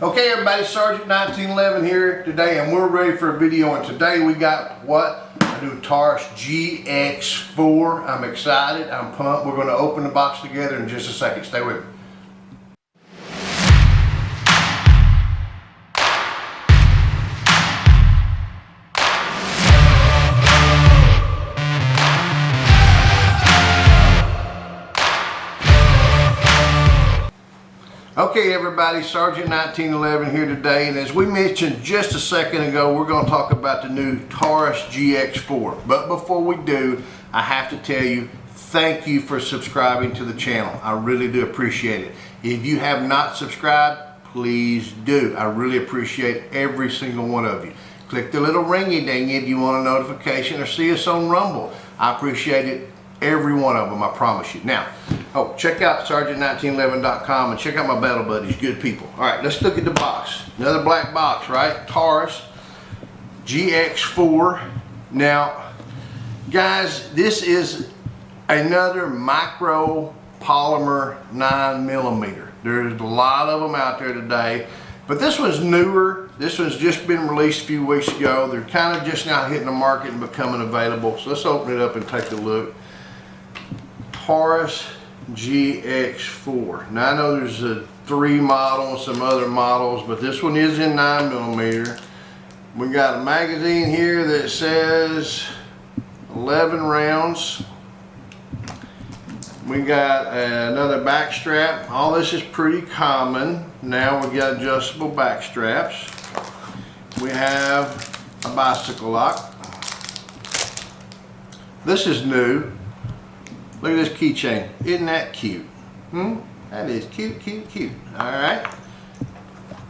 Okay everybody, Sarge 1911 here today, and we're ready for a video. And today we got what? A new Taurus GX4. I'm excited, I'm pumped. We're going to open the box together in just a second. Stay with me. Okay everybody, Sergeant 1911 here today, and as we mentioned just a second ago, we're going to talk about the new Taurus GX4. But before we do, I have to tell you, thank you for subscribing to the channel. I really do appreciate it. If you have not subscribed, please do. I really appreciate every single one of you. Click the little ringy ding if you want a notification, or see us on Rumble. I appreciate it. Every one of them, I promise you. Now, check out Sergeant1911.com and check out my battle buddies, good people. All right, let's look at the box. Another black box, right? Taurus GX4. Now, guys, this is another micro polymer 9mm. There's a lot of them out there today, but this one's newer. This one's just been released a few weeks ago. They're kind of just now hitting the market and becoming available. So let's open it up and take a look. Taurus GX4. Now I know there's a 3 model and some other models, but this one is in 9mm. We got a magazine here that says 11 rounds. We got another back strap. All this is pretty common. Now we got adjustable back straps. We have a bicycle lock. This is new. Look at this keychain. Isn't that cute? That is cute, cute, cute. Alright.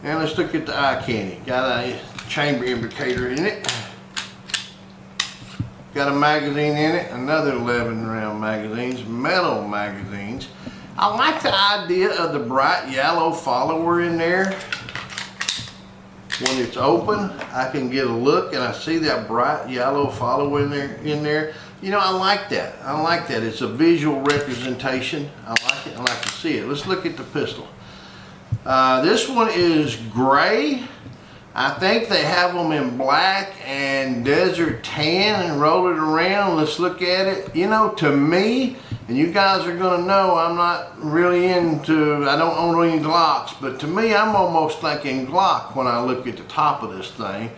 And let's look at the eye candy. Got a chamber indicator in it. Got a magazine in it. Another 11 round magazines. Metal magazines. I like the idea of the bright yellow follower in there. When it's open, I can get a look and I see that bright yellow follower in there. You know, I like that. I like that. It's a visual representation. I like it. I like to see it. Let's look at the pistol. This one is gray. I think they have them in black and desert tan and roll it around. Let's look at it. You know, to me, and you guys are going to know I'm not really into, I don't own any Glocks, but to me I'm almost thinking Glock when I look at the top of this thing.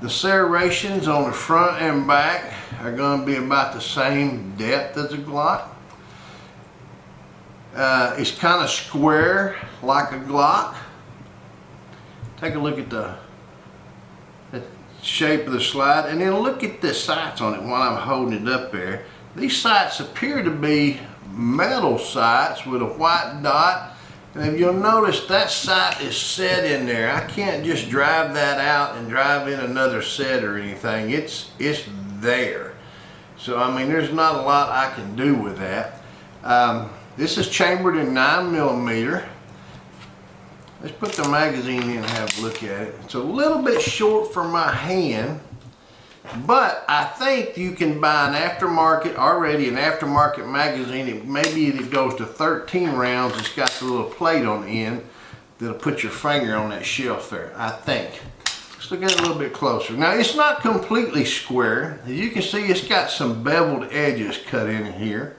The serrations on the front and back are going to be about the same depth as a Glock. It's kind of square like a Glock. Take a look at the shape of the slide, and then look at the sights on it while I'm holding it up there. These sights appear to be metal sights with a white dot. And if you'll notice, that sight is set in there. I can't just drive that out and drive in another set or anything. It's there. So I mean, there's not a lot I can do with that. This is chambered in 9mm. Let's put the magazine in and have a look at it. It's a little bit short for my hand, but I think you can buy an aftermarket magazine. Maybe it goes to 13 rounds. It's got the little plate on the end that'll put your finger on that shelf there, I think. Let's look at it a little bit closer. Now, it's not completely square. As you can see, it's got some beveled edges cut in here.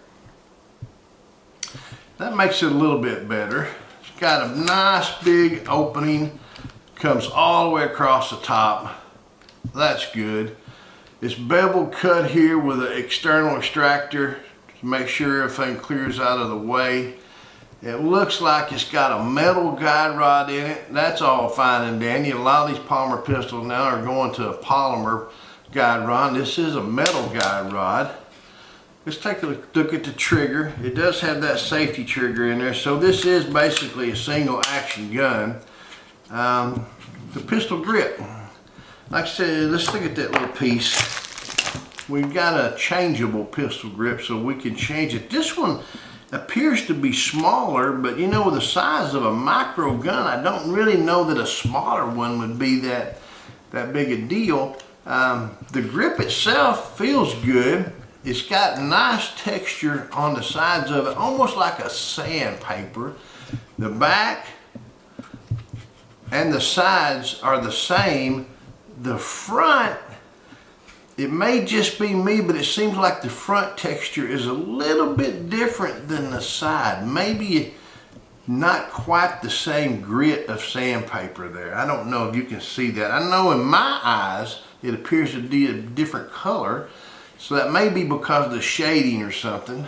That makes it a little bit better. It's got a nice big opening. Comes all the way across the top. That's good. It's bevel cut here with an external extractor to make sure everything clears out of the way. It looks like it's got a metal guide rod in it. That's all fine and dandy. A lot of these polymer pistols now are going to a polymer guide rod. This is a metal guide rod. Let's take a look at the trigger. It does have that safety trigger in there. So this is basically a single action gun. The pistol grip. Like I said, let's look at that little piece. We've got a changeable pistol grip, so we can change it. This one appears to be smaller, but you know, with the size of a micro gun, I don't really know that a smaller one would be that big a deal. The grip itself feels good. It's got nice texture on the sides of it, almost like a sandpaper. The back and the sides are the same. The front, it may just be me, but it seems like the front texture is a little bit different than the side. Maybe not quite the same grit of sandpaper there. I don't know if you can see that. I know in my eyes it appears to be a different color, so that may be because of the shading or something.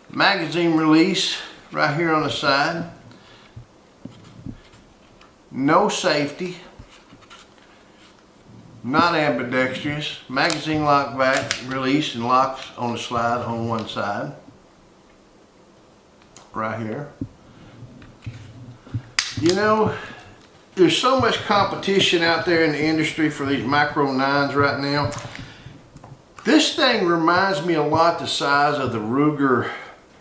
Magazine release right here on the side. No safety. Not ambidextrous. Magazine lock back, release, and locks on the slide on one side. Right here. You know, there's so much competition out there in the industry for these micro 9s right now. This thing reminds me a lot the size of the Ruger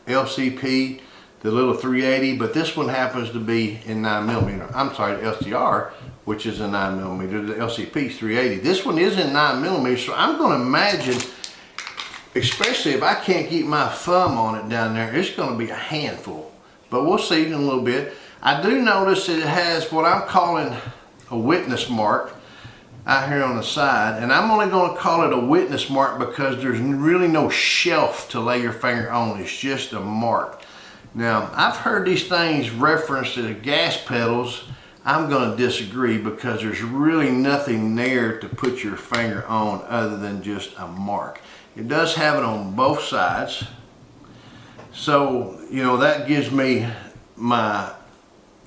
LCP, the little 380, but this one happens to be in 9mm. I'm sorry, the LCR, which is a 9mm. The LCP is 380. This one is in 9mm, so I'm going to imagine, especially if I can't keep my thumb on it down there, it's going to be a handful. But we'll see in a little bit. I do notice that it has what I'm calling a witness mark out here on the side, and I'm only going to call it a witness mark because there's really no shelf to lay your finger on. It's just a mark. Now, I've heard these things referenced as gas pedals. I'm going to disagree because there's really nothing there to put your finger on other than just a mark. It does have it on both sides. So, you know, that gives me my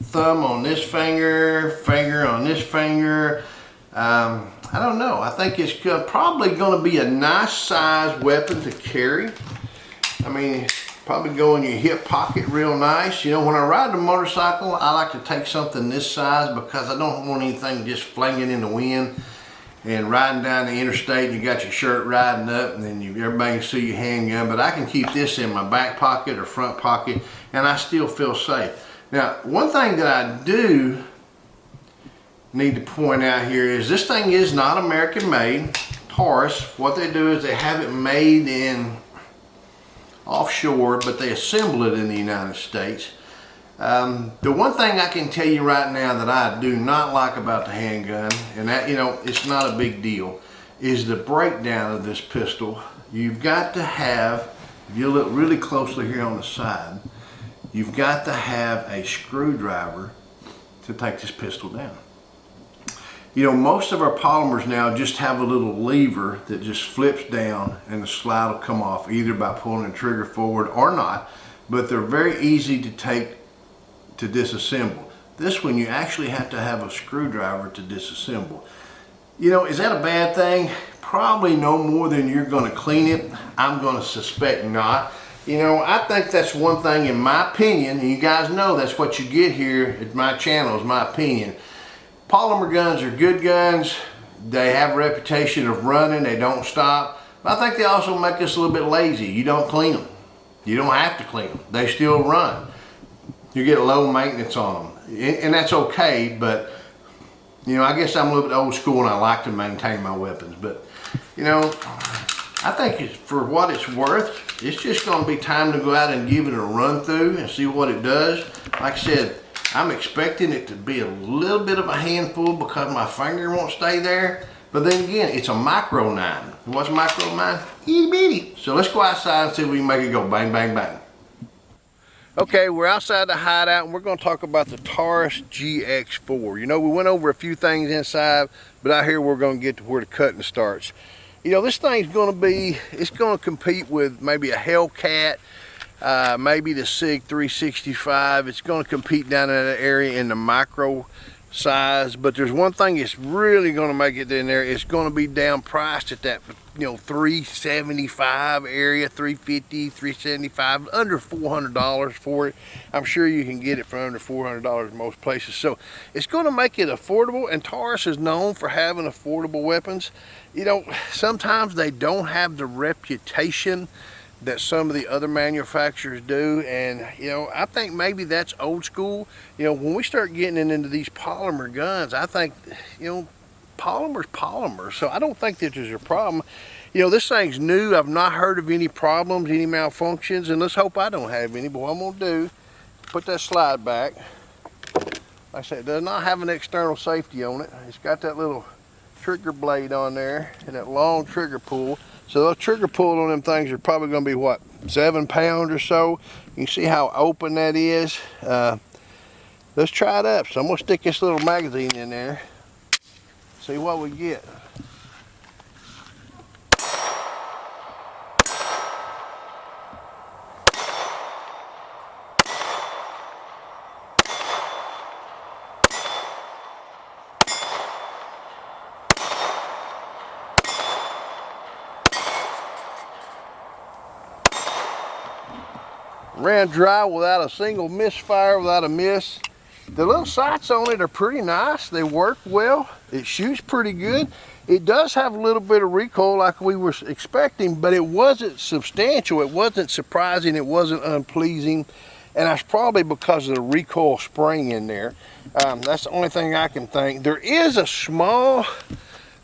thumb on this finger, finger on this finger. I don't know. I think it's probably going to be a nice size weapon to carry. I mean, probably go in your hip pocket real nice. You know, when I ride the motorcycle, I like to take something this size because I don't want anything just flinging in the wind. And riding down the interstate, you got your shirt riding up, and then everybody can see your handgun. But I can keep this in my back pocket or front pocket, and I still feel safe. Now, one thing that I do need to point out here is this thing is not American made. Taurus, what they do is they have it made in offshore, but they assemble it in the United States. The one thing I can tell you right now that I do not like about the handgun, and that, you know, it's not a big deal, is the breakdown of this pistol. You've got to have, if you look really closely here on the side, you've got to have a screwdriver to take this pistol down. You know, most of our polymers now just have a little lever that just flips down and the slide will come off either by pulling the trigger forward or not, but they're very easy to take to disassemble. This one you actually have to have a screwdriver to disassemble. You know, is that a bad thing? Probably no more than you're going to clean it. I'm going to suspect not. You know, I think that's one thing in my opinion, and you guys know that's what you get here at my channel is my opinion. Polymer guns are good guns. They have a reputation of running, they don't stop. But I think they also make us a little bit lazy. You don't clean them. You don't have to clean them. They still run. You get low maintenance on them. And that's okay, but you know, I guess I'm a little bit old school and I like to maintain my weapons. But you know, I think for what it's worth, it's just going to be time to go out and give it a run through and see what it does. Like I said, I'm expecting it to be a little bit of a handful because my finger won't stay there. But then again, it's a micro 9. What's a micro 9? Itty bitty. So let's go outside and see if we can make it go bang, bang, bang. Okay, we're outside the hideout and we're going to talk about the Taurus GX4. You know, we went over a few things inside, but out here we're going to get to where the cutting starts. You know, this thing's going to be, it's going to compete with maybe a Hellcat, maybe the SIG 365. It's going to compete down in that area in the micro size, but there's one thing it's really going to make it in there. It's going to be down priced at that, you know, $375 area, $350, $375, under $400 for it. I'm sure you can get it for under $400 in most places. So it's going to make it affordable, and Taurus is known for having affordable weapons. You know, sometimes they don't have the reputation that some of the other manufacturers do, and you know, I think maybe that's old school. You know, when we start getting into these polymer guns, I think, you know, polymer's polymer, so I don't think that there's a problem. You know, this thing's new. I've not heard of any problems, any malfunctions, and let's hope I don't have any. But what I'm gonna do, put that slide back, Like I said, it does not have an external safety on it. It's got that little trigger blade on there and that long trigger pull. So those trigger pull on them things are probably going to be what, 7 pounds or so. You can see how open that is. Let's try it up. So I'm going to stick this little magazine in there, see what we get. Ran dry without a single misfire, without a miss. The little sights on it are pretty nice. They work well. It shoots pretty good. It does have a little bit of recoil like we were expecting, but it wasn't substantial. It wasn't surprising. It wasn't unpleasing. And that's probably because of the recoil spring in there. That's the only thing I can think. There is a small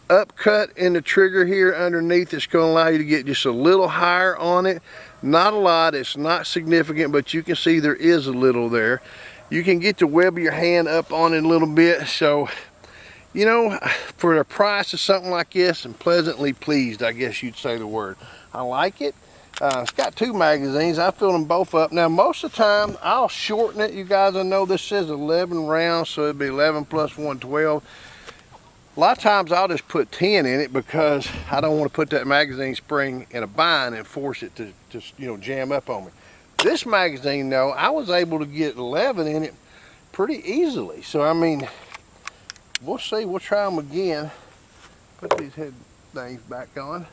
upcut in the trigger here underneath that's going to allow you to get just a little higher on it. Not a lot, it's not significant, but you can see there is a little there. You can get the web of your hand up on it a little bit. So, you know, for the price of something like this, I'm pleasantly pleased, I guess you'd say the word. I like it. It's got 2 magazines. I fill them both up. Now, most of the time, I'll shorten it. You guys, I know this says 11 rounds, so it'd be 11 plus 1, 12. A lot of times I'll just put 10 in it because I don't want to put that magazine spring in a bind and force it to just, you know, jam up on me. This magazine though, I was able to get 11 in it pretty easily. So I mean, we'll see, we'll try them again. Put these head things back on.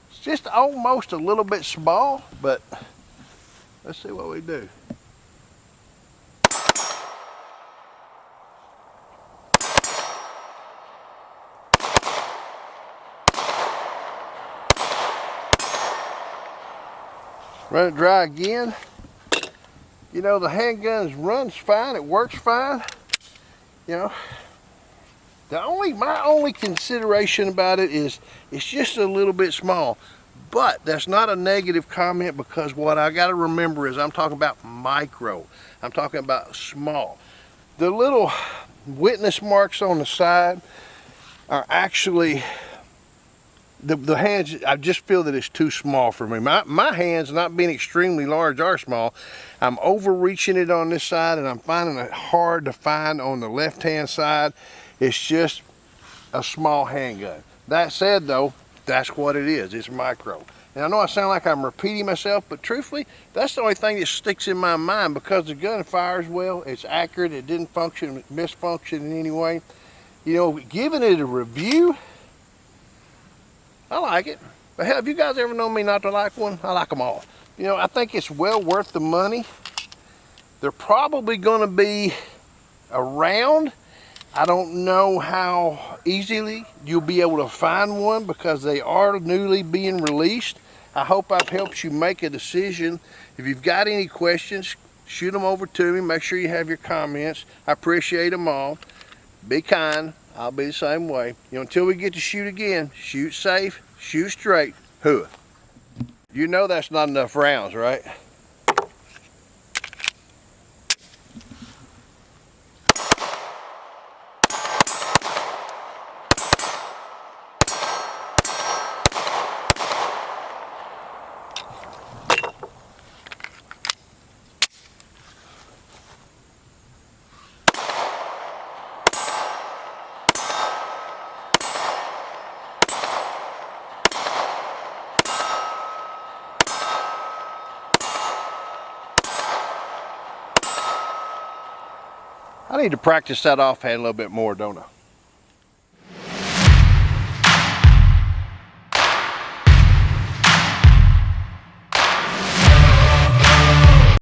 It's just almost a little bit small, but let's see what we do. Run it dry again. You know, the handgun runs fine, it works fine. You know, my only consideration about it is it's just a little bit small. But that's not a negative comment, because what I got to remember is I'm talking about micro. I'm talking about small. The little witness marks on the side are actually, the hands, I just feel that it's too small for me. My hands, not being extremely large, are small. I'm overreaching it on this side, and I'm finding it hard to find on the left-hand side. It's just a small handgun. That said though, that's what it is. It's micro. And I know I sound like I'm repeating myself, but truthfully, that's the only thing that sticks in my mind, because the gun fires well, it's accurate, it didn't misfunction in any way. You know, giving it a review, I like it. But hell, have you guys ever known me not to like one? I like them all. You know, I think it's well worth the money. They're probably going to be around. I don't know how easily you'll be able to find one, because they are newly being released. I hope I've helped you make a decision. If you've got any questions, shoot them over to me. Make sure you have your comments. I appreciate them all. Be kind. I'll be the same way. You know, until we get to shoot again, shoot safe, shoot straight, HOOAH. You know that's not enough rounds, right? I need to practice that offhand a little bit more, don't I?